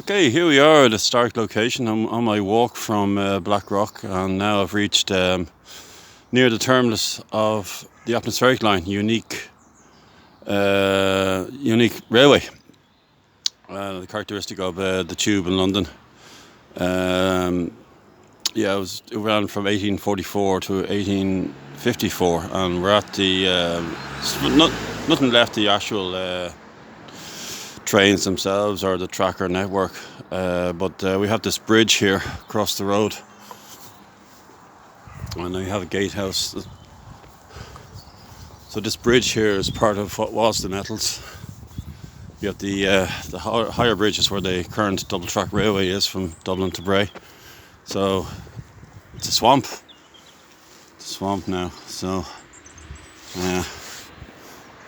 Okay, here we are at a historic location. I'm on my walk from Blackrock, and now I've reached near the terminus of the atmospheric line, unique railway. The characteristic of the tube in London. It ran from 1844 to 1854, and we're at the nothing left the actual trains themselves or the tracker network, but we have this bridge here across the road, and we have a gatehouse. So this bridge here is part of what was the Nettles. You have the higher bridges where the current double track railway is from Dublin to Bray. So it's a swamp. It's a swamp now. So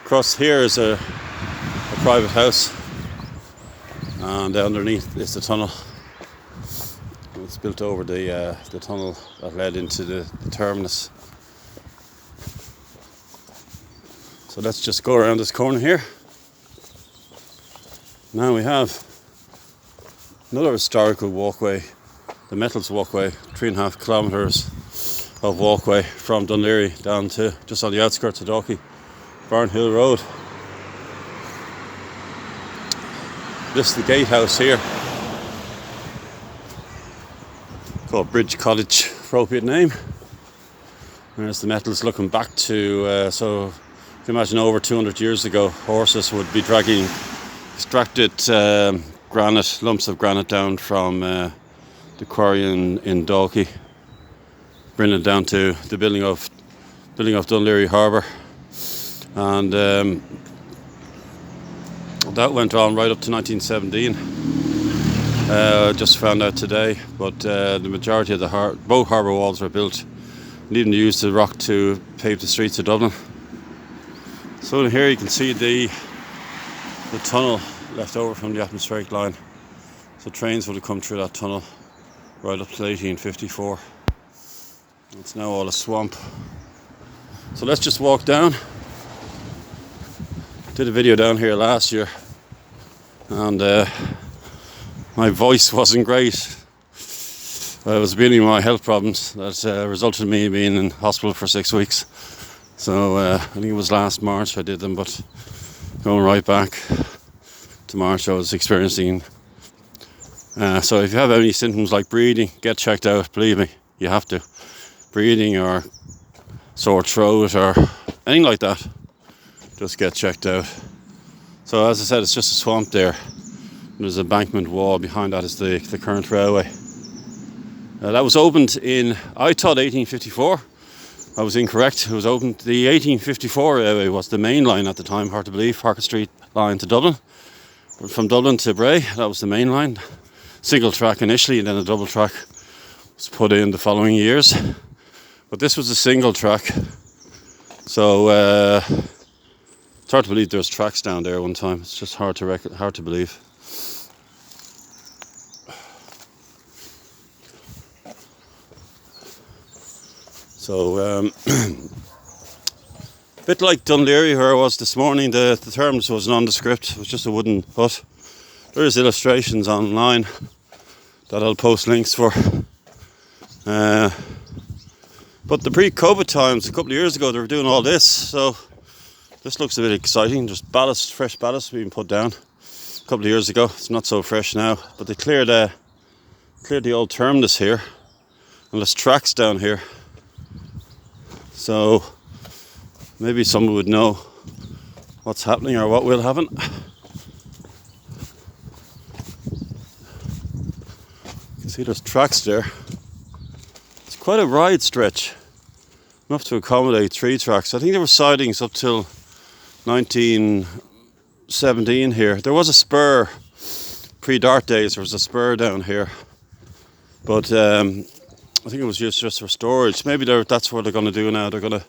across here is a private house, and underneath is the tunnel. It's built over the tunnel that led into the terminus. So let's just go around this corner here. Now we have another historical walkway, the Metals walkway, 3.5 kilometres of walkway from Dún Laoghaire down to just on the outskirts of Dalkey, Barnhill Road. This is the gatehouse here, called Bridge Cottage, appropriate name. There's the Metals looking back to, so you can imagine over 200 years ago, horses would be dragging extracted granite, lumps of granite down from the quarry in Dalkey, bringing it down to the building of Dún Laoghaire Harbour, and that went on right up to 1917. Just found out today, but the majority of both harbour walls were built and even used the rock to pave the streets of Dublin. So here you can see the tunnel left over from the atmospheric line. So trains would have come through that tunnel right up to 1854. It's now all a swamp. So let's just walk down. Did a video down here last year, and my voice wasn't great. I was dealing with my health problems that resulted in me being in hospital for 6 weeks. So I think it was last March I did them, but going right back to March I was experiencing. So if you have any symptoms like breathing, get checked out. Believe me, you have to. Breathing or sore throat or anything like that, just get checked out. So as I said, it's just a swamp there. There's an embankment wall. Behind that is the current railway. That was opened in, I thought 1854. I was incorrect. It was opened, the 1854 railway was the main line at the time, hard to believe, Harker Street line to Dublin. But from Dublin to Bray, that was the main line. Single track initially, and then a double track was put in the following years. But this was a single track. So it's hard to believe there's tracks down there one time. It's just hard to believe. So a bit like Dún Laoghaire where I was this morning, the terms was nondescript. It was just a wooden hut. There is illustrations online that I'll post links for. But the pre-COVID times, a couple of years ago, they were doing all this. So this looks a bit exciting. Just ballast, fresh ballast being put down a couple of years ago. It's not so fresh now, but they cleared the old terminus here, and there's tracks down here. So maybe someone would know what's happening or what will happen. You can see there's tracks there. It's quite a wide stretch, enough to accommodate 3 tracks. I think there were sidings up till 1917 here. There was a spur, pre-Dart days, there was a spur down here. But I think it was just for storage. Maybe that's what they're going to do now. They're going to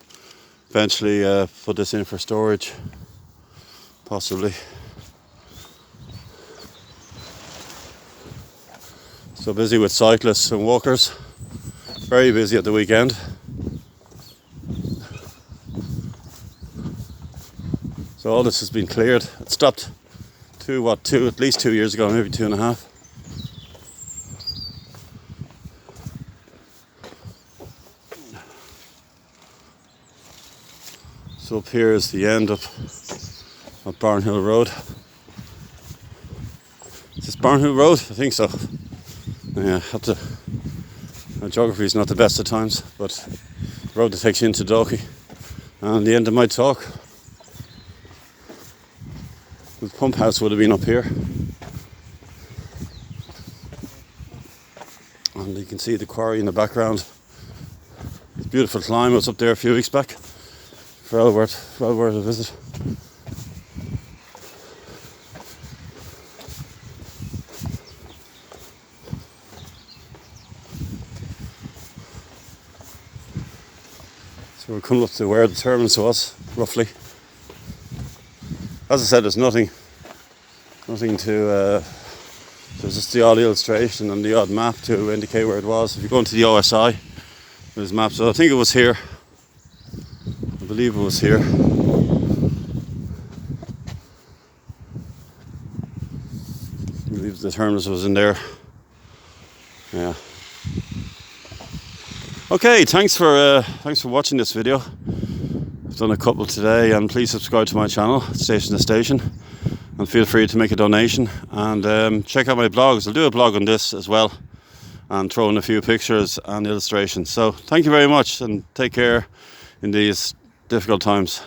eventually put this in for storage, possibly. So busy with cyclists and walkers. Very busy at the weekend. So all this has been cleared. It stopped at least 2 years ago, maybe 2.5. So up here is the end of Barnhill Road. Is this Barnhill Road? I think so. Yeah, my geography is not the best at times, but the road that takes you into Dalkey. And the end of my talk, the pump house would have been up here. And you can see the quarry in the background. It's a beautiful climb. I was up there a few weeks back. Well worth a visit. So we're coming up to where the terminus was, roughly. As I said, there's nothing to, there's just the odd illustration and the odd map to indicate where it was. If you go into the OSI, there's maps. So I think it was here. I believe it was here. I believe the terminus was in there. Yeah. Okay, thanks for watching this video. I've done a couple today, and please subscribe to my channel, Station to Station, and feel free to make a donation. And check out my blogs. I'll do a blog on this as well, and throw in a few pictures and illustrations. So thank you very much, and take care in these difficult times.